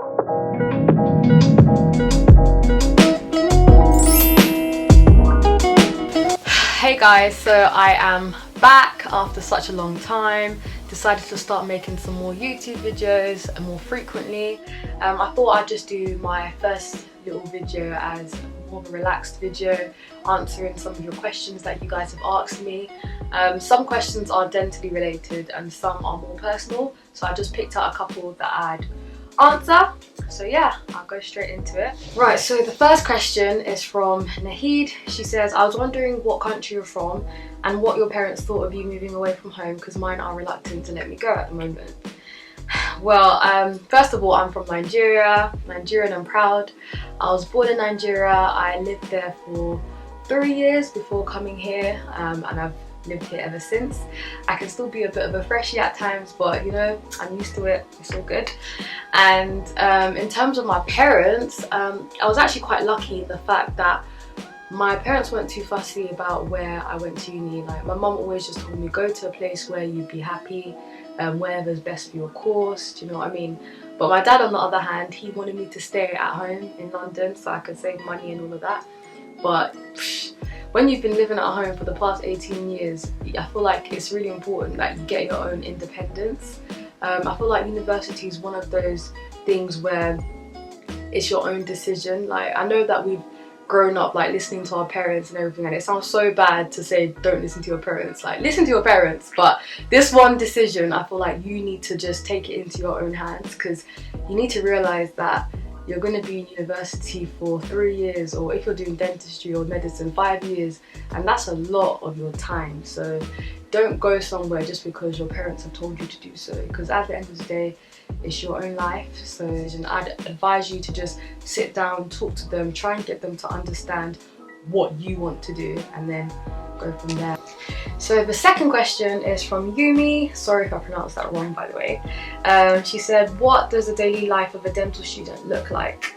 Hey guys, so I am back after such a long time. Decided to start making some more YouTube videos more frequently. I thought I'd just do my first little video as more of a relaxed video, answering some of your questions that you guys have asked me. Some questions are dentally related and some are more personal, so I just picked out a couple that I'd answer. So yeah, I'll go straight into it. Right, so the first question is from Nahid. She says, I was wondering what country you're from and what your parents thought of you moving away from home, because mine are reluctant to let me go at the moment. Well, first of all, I'm from Nigerian and proud. I was born in Nigeria. I lived there for 3 years before coming here, and I've lived here ever since. I can still be a bit of a freshie at times, but you know, I'm used to it. It's all good. And in terms of my parents, I was actually quite lucky in the fact that my parents weren't too fussy about where I went to uni. Like, my mum always just told me, go to a place where you'd be happy, wherever's best for your course, do you know what I mean? But my dad, on the other hand, he wanted me to stay at home in London so I could save money and all of that. But when you've been living at home for the past 18 years, I feel like it's really important that you get your own independence. I feel like university is one of those things where it's your own decision. Like, I know that we've grown up like listening to our parents and everything, and it sounds so bad to say don't listen to your parents. Like, listen to your parents, but this one decision, I feel like you need to just take it into your own hands, because you need to realize that you're going to be in university for 3 years, or if you're doing dentistry or medicine, 5 years, and that's a lot of your time. So don't go somewhere just because your parents have told you to do so, because at the end of the day, it's your own life. So I'd advise you to just sit down, talk to them, try and get them to understand what you want to do, and then go from there. So the second question is from Yumi. Sorry if I pronounced that wrong, by the way. She said, what does the daily life of a dental student look like?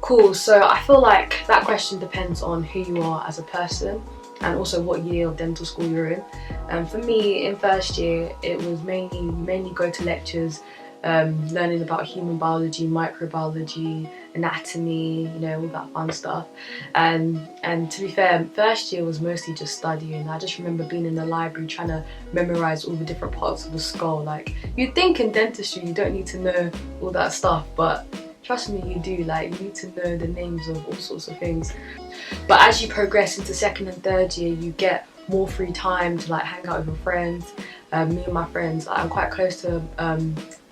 Cool. So I feel like that question depends on who you are as a person and also what year of dental school you're in. For me, in first year, it was mainly go to lectures, learning about human biology, microbiology, anatomy, you know, all that fun stuff. And to be fair, first year was mostly just studying. I just remember being in the library trying to memorize all the different parts of the skull. Like, you'd think in dentistry you don't need to know all that stuff, but trust me, you do. Like, you need to know the names of all sorts of things. But as you progress into second and third year, you get more free time to like hang out with your friends. Me and my friends, I'm quite close to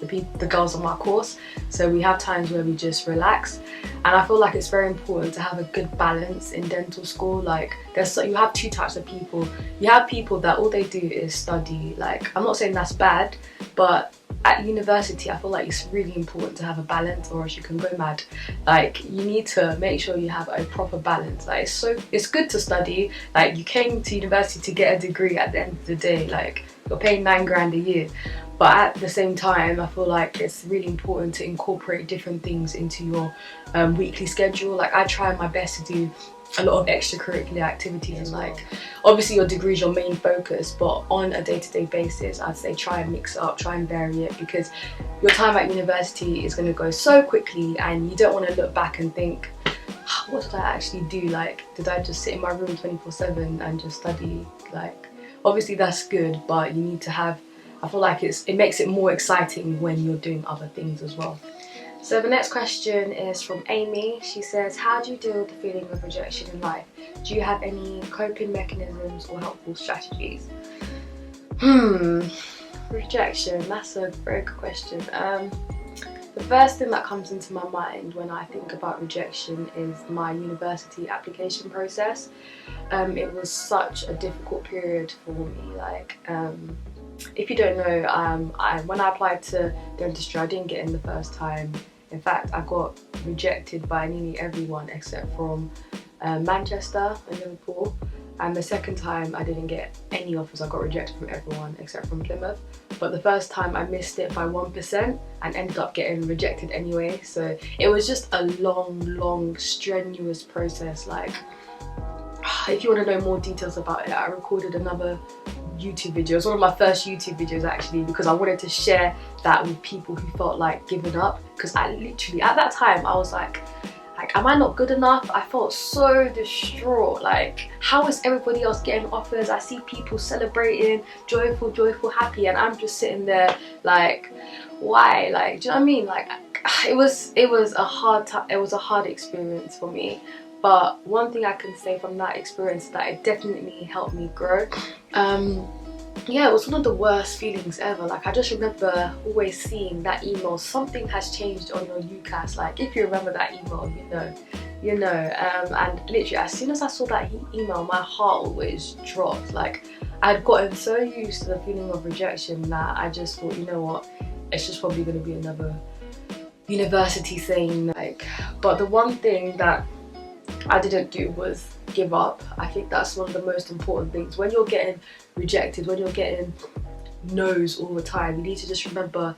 the girls on my course, so we have times where we just relax. And I feel like it's very important to have a good balance in dental school. Like, you have two types of people. You have people that all they do is study. Like, I'm not saying that's bad, but at university, I feel like it's really important to have a balance, or else you can go mad. Like, you need to make sure you have a proper balance. Like, it's good to study. Like, you came to university to get a degree at the end of the day. Like, you're paying 9 grand a year. But at the same time, I feel like it's really important to incorporate different things into your weekly schedule. Like, I try my best to do a lot of extracurricular activities, and like, obviously your degree is your main focus, but on a day-to-day basis, I'd say try and mix it up, try and vary it, because your time at university is going to go so quickly, and you don't want to look back and think, what did I actually do? Like, did I just sit in my room 24/7 and just study? Like, obviously that's good, but you need to have, I feel like it makes it more exciting when you're doing other things as well. So the next question is from Amy. She says, how do you deal with the feeling of rejection in life? Do you have any coping mechanisms or helpful strategies? Rejection, that's a very good question. The first thing that comes into my mind when I think about rejection is my university application process. It was such a difficult period for me. Like, if you don't know, when I applied to dentistry, I didn't get in the first time. In fact, I got rejected by nearly everyone except from Manchester and Liverpool. And the second time I didn't get any offers. I got rejected from everyone except from Plymouth. But the first time I missed it by 1% and ended up getting rejected anyway. So it was just a long, strenuous process. Like, if you want to know more details about it, I recorded another YouTube video. It was one of my first YouTube videos actually, because I wanted to share that with people who felt like giving up. Because I literally, at that time, I was like, am I not good enough? I felt so distraught. Like, how is everybody else getting offers? I see people celebrating, joyful, happy, and I'm just sitting there like, why? Like, do you know what I mean? Like, it was a hard time. It was a hard experience for me. But one thing I can say from that experience is that it definitely helped me grow. Yeah, it was one of the worst feelings ever. Like, I just remember always seeing that email, something has changed on your UCAS. Like, if you remember that email, you know. And literally, as soon as I saw that email, my heart always dropped. Like, I'd gotten so used to the feeling of rejection that I just thought, you know what, it's just probably going to be another university thing. Like, but the one thing that I didn't do was give up. I think that's one of the most important things. When you're getting rejected, when you're getting no's all the time, you need to just remember,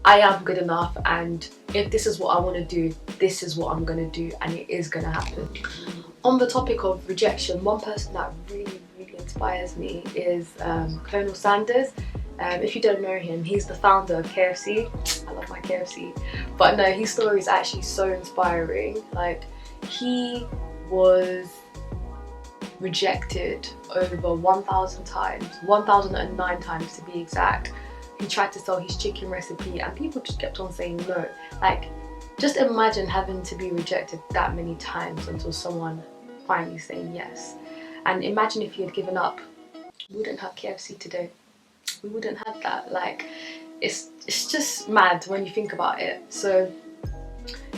I am good enough, and if this is what I want to do, this is what I'm going to do, and it is going to happen. On the topic of rejection, one person that really inspires me is Colonel Sanders. If you don't know him, he's the founder of KFC. I love my KFC. But no, his story is actually so inspiring. Like, he was rejected over 1,000 times, 1,009 times to be exact. He tried to sell his chicken recipe and people just kept on saying no. Like, just imagine having to be rejected that many times until someone finally saying yes. And imagine if he had given up, we wouldn't have KFC today. We wouldn't have that. Like, it's just mad when you think about it. So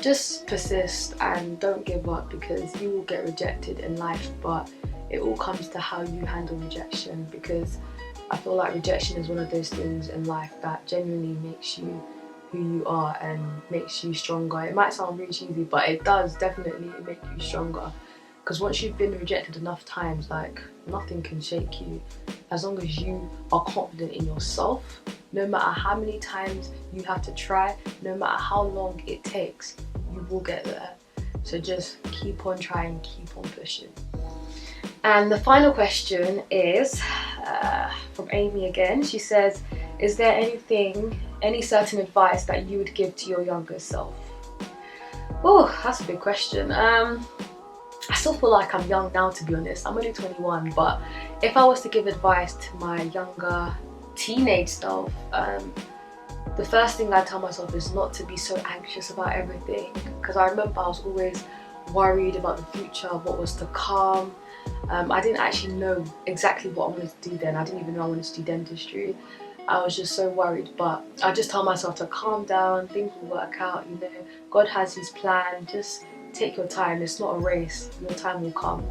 just persist and don't give up, because you will get rejected in life, but it all comes to how you handle rejection. Because I feel like rejection is one of those things in life that genuinely makes you who you are and makes you stronger. It might sound really cheesy, but it does definitely make you stronger. Because once you've been rejected enough times, like, nothing can shake you. As long as you are confident in yourself, no matter how many times you have to try, no matter how long it takes, you will get there. So just keep on trying, keep on pushing. And the final question is from Amy again. She says, is there any certain advice that you would give to your younger self? Oh, that's a big question. I still feel like I'm young now, to be honest. I'm only 21, but if I was to give advice to my younger teenage self, the first thing I tell myself is not to be so anxious about everything. Because I remember I was always worried about the future, what was to come. I didn't actually know exactly what I wanted to do then. I didn't even know I wanted to do dentistry. I was just so worried, but I just tell myself to calm down, things will work out, you know. God has his plan, just take your time. It's not a race, your time will come.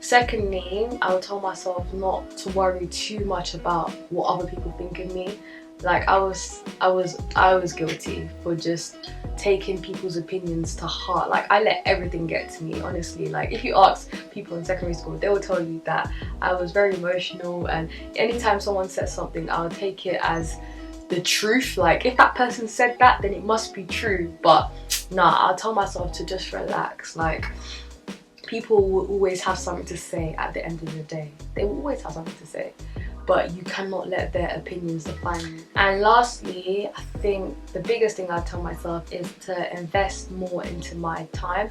Secondly, I would tell myself not to worry too much about what other people think of me. Like, I was guilty for just taking people's opinions to heart. Like, I let everything get to me, honestly. Like, if you ask people in secondary school, they will tell you that I was very emotional, and anytime someone says something, I'll take it as the truth. Like, if that person said that, then it must be true. But nah, I'll tell myself to just relax. Like, people will always have something to say at the end of the day. They will always have something to say, but you cannot let their opinions define you. And lastly, I think the biggest thing I tell myself is to invest more into my time.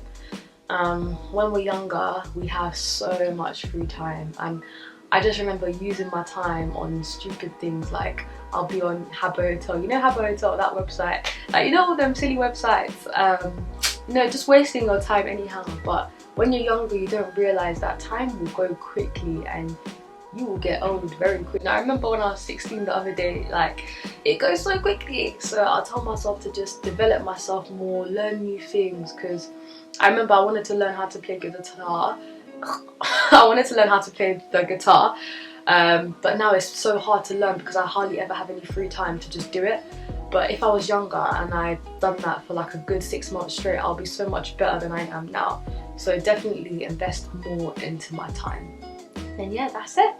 When we're younger, we have so much free time, and I just remember using my time on stupid things. Like, I'll be on Habbo Hotel, you know Habbo Hotel, that website, like, you know, all them silly websites, you know, just wasting your time anyhow. But when you're younger, you don't realise that time will go quickly and you will get old very quick. Now, I remember when I was 16 the other day, like, it goes so quickly. So I'll tell myself to just develop myself more, learn new things, because I remember I wanted to learn how to play guitar. I wanted to learn how to play the guitar, but now it's so hard to learn because I hardly ever have any free time to just do it. But if I was younger and I'd done that for like a good 6 months straight, I'll be so much better than I am now. So definitely invest more into my time. And yeah, that's it.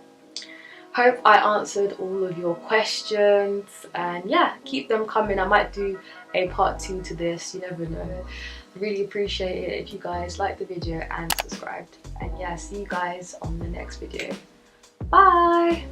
Hope I answered all of your questions, and yeah, keep them coming. I might do a part 2 to this, you never know. Really appreciate it if you guys liked the video and subscribed. And yeah, see you guys on the next video. Bye!